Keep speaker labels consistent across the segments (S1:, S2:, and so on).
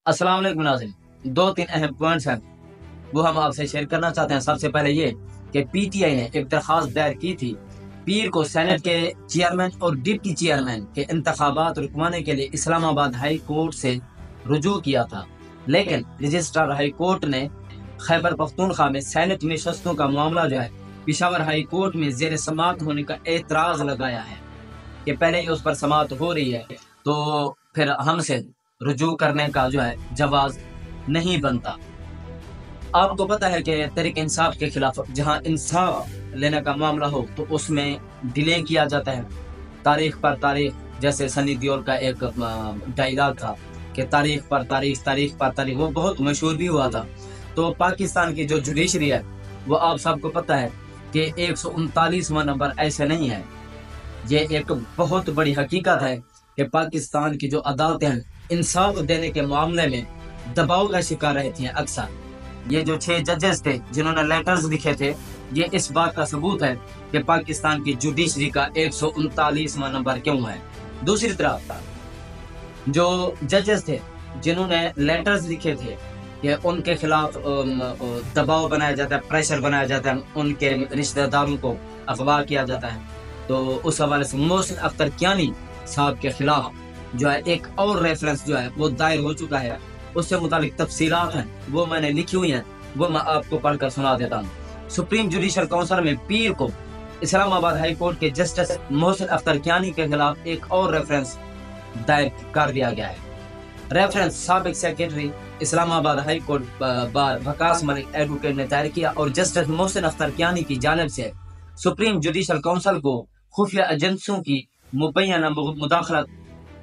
S1: अस्सलाम वालेकुम नाज़रीन। दो तीन अहम पॉइंट्स हैं वो हम आपसे शेयर करना चाहते हैं। सबसे पहले ये कि पीटीआई ने एक दरख्वास्त दायर की थी पीर को सेनेट के चेयरमैन और डिप्टी चेयरमैन के इंतखाबात रुकवाने के लिए इस्लामाबाद हाई कोर्ट से रुजू किया था, लेकिन रजिस्ट्रार हाई कोर्ट ने खैबर पख्तूनख्वा में सेनेट में नशस्तों का मामला जो है पिशावर हाई कोर्ट में जेर समात होने का एतराज़ लगाया है कि पहले ही उस पर समात हो रही है तो फिर हमसे रुजू करने का जो है जवाज नहीं बनता। आपको पता है कि तहरीक इंसाफ के खिलाफ जहां इंसाफ लेने का मामला हो तो उसमें डिले किया जाता है तारीख पर तारीख। जैसे सनी देओल का एक डायलॉग था कि तारीख पर तारीख, तारीख पर तारीख, वो बहुत मशहूर भी हुआ था। तो पाकिस्तान की जो जुडिशरी है वो आप सबको पता है कि 139वां नंबर ऐसे नहीं है। ये एक बहुत बड़ी हकीकत है कि पाकिस्तान की जो अदालतें हैं इंसाफ देने के मामले में दबाव का शिकार रहती हैं अक्सर। ये जो 6 जजेस थे जिन्होंने लेटर्स लिखे थे, ये इस बात का सबूत है कि पाकिस्तान की जुडिशरी का 139वां नंबर क्यों है। दूसरी तरफ जो जजेस थे जिन्होंने लेटर्स लिखे थे कि उनके खिलाफ दबाव बनाया जाता है, प्रेशर बनाया जाता है, उनके रिश्तेदारों को अगवा किया जाता है, तो उस हवाले से मोहसिन अख्तर कियानी साहब के खिलाफ जो है एक और रेफरेंस जो है वो दायर हो चुका है। उससे मुतालिक तफसीलात हैं वो मैंने लिखी हुई हैं, वो मैं आपको पढ़कर सुना देता हूँ। सुप्रीम जुडिशल काउंसिल में पीर को इस्लामाबाद हाई कोर्ट के जस्टिस मोहसिन अख्तर कियानी के खिलाफ एक और रेफरेंस दायर कर दिया गया है। रेफरेंस साबिक secretary Islamabad high court bar Waqas Malik advocate ने दायर किया और जस्टिस मोहसिन अख्तर कियानी की जानिब से सुप्रीम जुडिशल काउंसिल को खुफिया एजेंसियों की मुबैना मुदाखलत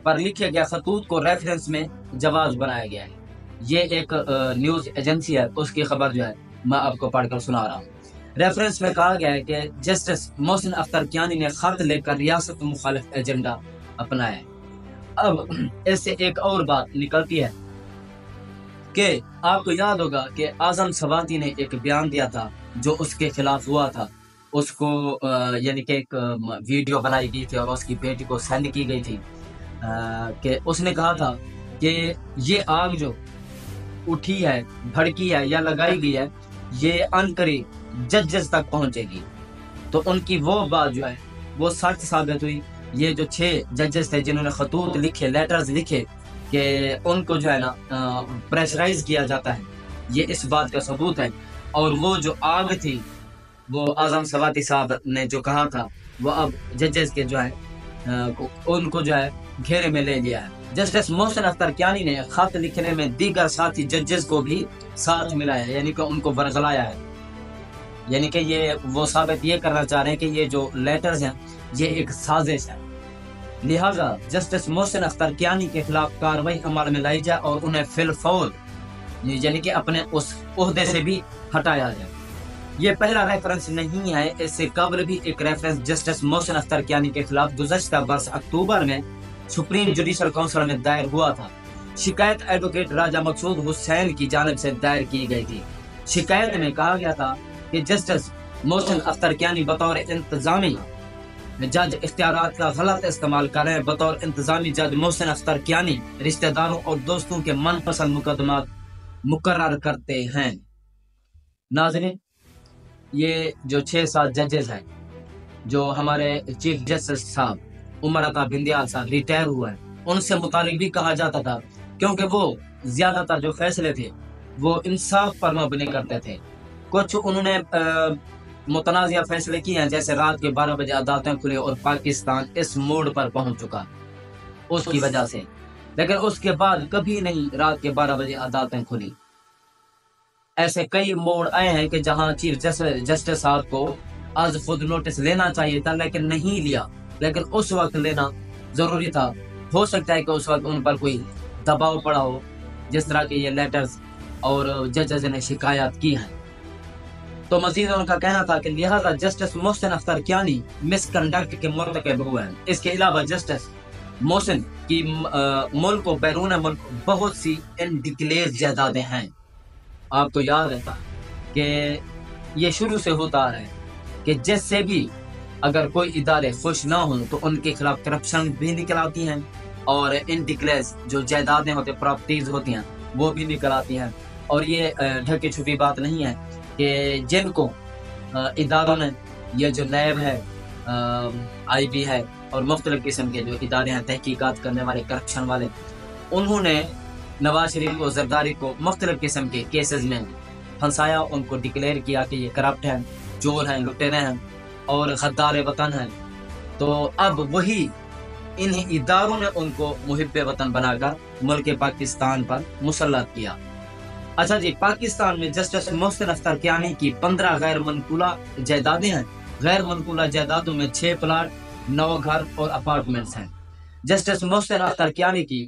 S1: पर लिखे गया खतूत को रेफरेंस में जवाज बनाया गया है। ये एक न्यूज एजेंसी है, उसकी खबर जो है मैं आपको पढ़कर सुना रहा हूँ। रेफरेंस में कहा गया है कि जस्टिस मोहसिन अख्तर कियानी ने खत लेकर रियासत मुखालिफ एजेंडा अपनाया है। अब इससे एक और बात निकलती है कि आपको याद होगा कि आजम सवाती ने एक बयान दिया था जो उसके खिलाफ हुआ था। उसको यानी कि एक वीडियो बनाई गई थी और उसकी बेटी को सेंड की गई थी कि उसने कहा था कि ये आग जो उठी है, भड़की है या लगाई गई है, ये अनकरीब जजेस तक पहुंचेगी। तो उनकी वो बात जो है वो सच साबित हुई। ये जो 6 जजेस थे जिन्होंने खतूत लिखे, लेटर्स लिखे कि उनको जो है ना प्रेशराइज किया जाता है, ये इस बात का सबूत है। और वो जो आग थी वो आजम सवाती साहब ने जो कहा था वो अब जजेस के जो है उनको जो है घेरे में ले लिया है। जस्टिस मोहसिन अख्तर कियानी ने खत लिखने में दीगर साथी जजेस को भी साथ मिलाया है, यानी कि उनको बरगलाया है। यानी कि ये वो साबित ये करना चाह रहे हैं कि ये जो लेटर्स हैं ये एक साजिश है। लिहाजा जस्टिस मोहसिन अख्तर कियानी के खिलाफ कार्रवाई अमल में लाई जाए और उन्हें फिलफौर यानी कि अपने उस ओहदे से भी हटाया जाए। ये पहला रेफरेंस नहीं है, इससे कबल भी एक रेफरेंस जस्टिस मोहसिन अख्तर कियानी के खिलाफ गुज़श्ता बरस अक्टूबर में सुप्रीम जुडिशल काउंसिल में दायर हुआ था। शिकायत एडवोकेट राजा मकसूद हुसैन की जानिब से दायर की गई थी। शिकायत में कहा गया था कि जस्टिस मोहसिन अख्तर कियानी बतौर इंतजामी जज इख्तियारात का गलत इस्तेमाल कर रहे हैं। बतौर इंतजामी जज मोहसिन अख्तर कियानी रिश्तेदारों और दोस्तों के मनपसंद मुकदमा मुकर्रर करते हैं। नाज़रीन, ये जो 6-7 जजेस हैं जो हमारे चीफ जस्टिस साहब उमर अता बिंदियाल साहब रिटायर हुए हैं, उनसे मुतालिक भी कहा जाता था क्योंकि वो ज्यादातर जो फैसले थे वो इंसाफ पर मबनी करते थे। कुछ उन्होंने मुतनाज़िया फैसले किए हैं, जैसे रात के 12 बजे अदालतें खुली और पाकिस्तान इस मोड़ पर पहुंच चुका उसकी वजह से, लेकिन उसके बाद कभी नहीं रात के 12 बजे अदालतें खुली। ऐसे कई मोड़ आए हैं कि जहां चीफ जस्टिस साहब को आज खुद नोटिस लेना चाहिए था लेकिन नहीं लिया, लेकिन उस वक्त लेना जरूरी था। हो सकता है कि उस वक्त उन पर कोई दबाव पड़ा हो, जिस तरह के ये लेटर्स और जजेस ने शिकायत की है। तो मजीद उनका कहना था कि लिहाजा जस्टिस मोहसिन अख्तर कियानी मिसकंडक्ट के मुर्तकब हुए हैं। इसके अलावा जस्टिस मोहसिन की मुल्क और बैरून मुल्क बहुत सी इनडिक्लेयर जायदादें हैं। आपको याद है कि ये शुरू से होता आ रहा है कि जिससे भी अगर कोई इदारे खुश ना हो तो उनके खिलाफ करप्शन भी निकल आती हैं और इनडिक्लेयर जो जायदादें होती हैं, प्रॉपर्टीज होती हैं, وہ بھی نکل آتی ہیں. اور یہ ڈھکی چھپی بات نہیں ہے کہ جن کو اداروں نے یہ جو نیب ہے آئی بی ہے اور مختلف قسم کے جو ادارے ہیں تحقیقات کرنے والے کرپشن والے انہوں نے نواز شریف کو زرداری کو مختلف قسم کے کیسز میں پھنسایا ان کو ڈکلیئر کیا کہ یہ کرپٹ ہیں چور ہیں لٹیرے ہیں اور غدار وطن ہیں تو اب وہی انہیں اداروں نے ان کو محب وطن بنا کر ملک پاکستان پر مسلط کیا. اچھا جی پاکستان میں جسٹس محسن اختر کیانی کی 15 غیر منقولہ جائیدادیں ہیں. غیر منقولہ جائیدادوں میں 6 پلاٹ 9 گھر اور اپارٹمنٹس ہیں. جسٹس محسن اختر کیانی کی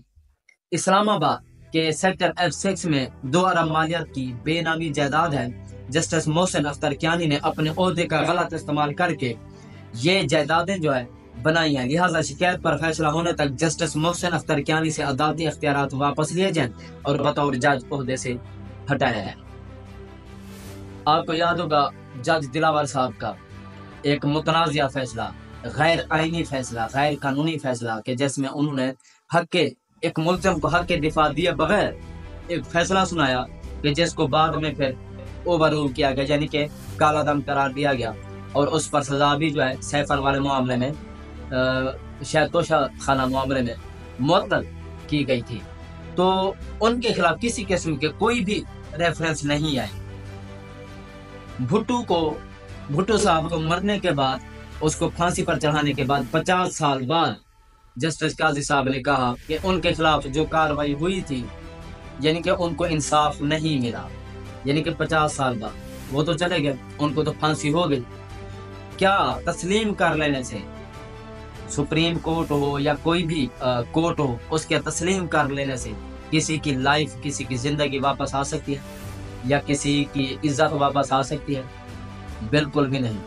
S1: اسلام آباد کے سیکٹر F6 میں 2 ارب مالیت کی بے نامی جائیداد ہے. جسٹس محسن اختر کیانی نے اپنے عہدے کا غلط استعمال کر کے یہ جائیدادیں جو ہے بنائی ہیں. لہٰذا شکایت پر فیصلہ ہونے تک جسٹس محسن اختر کیانی سے عدالتی اختیارات واپس لیے جائیں اور بطور جج عہدے سے ہٹایا جائے. آپ کو یاد ہوگا جج دلاور صاحب کا ایک متنازعہ فیصلہ غیر آئینی فیصلہ غیر قانونی فیصلہ کہ جس میں انہوں نے حق کے ایک ملزم کو حق کے دفاع دیے بغیر ایک فیصلہ سنایا کہ جس کو بعد میں پھر اوور رول کیا گیا یعنی کہ کالا دم قرار دیا گیا اور اس پر سزا بھی جو ہے سیفر والے معاملے میں شاید توشہ خانہ معاملے میں معطل کی گئی تھی. تو ان کے خلاف کسی قسم کے کوئی بھی ریفرنس نہیں آئے. بھٹو صاحب کو مرنے کے بعد اس کو پھانسی پر چڑھانے کے بعد 50 سال بعد جسٹس قاضی صاحب نے کہا کہ ان کے خلاف جو کارروائی ہوئی تھی یعنی کہ ان کو انصاف نہیں ملا. یعنی کہ 50 سال بعد وہ تو چلے گئے ان کو تو پھانسی ہو گئی. کیا تسلیم کر لینے سے سپریم کورٹ ہو یا کوئی بھی کورٹ ہو اس کے تسلیم کر لینے سے کسی کی لائف کسی کی زندگی واپس آ سکتی ہے یا کسی کی عزت واپس آ سکتی ہے؟ بالکل بھی نہیں.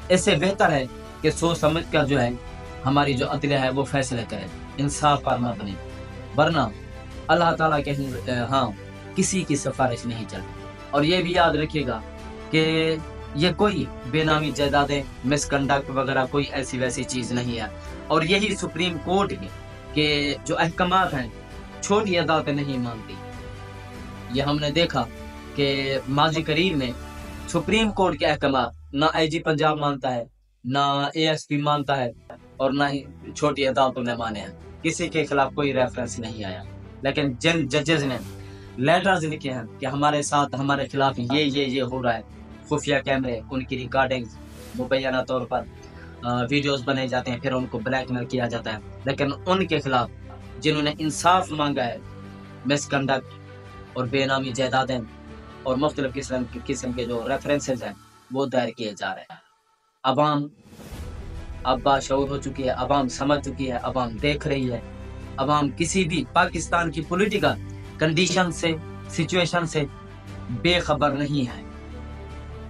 S1: اس سے بہتر ہے کہ سوچ سمجھ کر جو ہے ہماری جو عدلیہ ہے وہ فیصلے کرے انصاف پر مبنی ورنہ اللہ تعالیٰ کے ہاں کسی کی سفارش نہیں چلتی. اور یہ بھی یاد رکھیے گا کہ یہ کوئی بے نامی جائیدادیں مس کنڈکٹ وغیرہ کوئی ایسی ویسی چیز نہیں ہے. اور یہی سپریم کورٹ کے جو احکامات ہیں چھوٹی عدالتیں نہیں مانتی. یہ ہم نے دیکھا کہ ماضی قریب میں سپریم کورٹ کے احکامات نہ آئی جی پنجاب مانتا ہے نہ ASP مانتا ہے اور نہ ہی چھوٹی عدالتوں نے مانے ہیں. کسی کے خلاف کوئی ریفرنس نہیں آیا. لیکن جن ججز نے لیٹرز لکھے ہیں کہ ہمارے ساتھ ہمارے خلاف یہ ہو رہا ہے خفیہ کیمرے ان کی ریکارڈنگ مبینہ طور پر ویڈیوز بنے جاتے ہیں پھر ان کو بلیک میل کیا جاتا ہے. لیکن ان کے خلاف جنہوں نے انصاف مانگا ہے مس کنڈکٹ اور بے نامی جائیدادیں اور مختلف قسم کے جو ریفرنسز ہیں وہ دائر کیے جا رہے ہیں. عوام اب باشعور ہو چکی ہے. عوام سمجھ چکی ہے. عوام دیکھ رہی ہے. عوام کسی بھی پاکستان کی پولیٹیکل کنڈیشن سے سچویشن سے بے خبر نہیں ہے.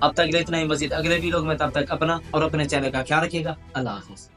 S1: اب تک اتنا ہی. مزید اگلے ویڈیو میں تب تک اپنا اور اپنے چینل کا خیال رکھیے گا. اللہ حافظ.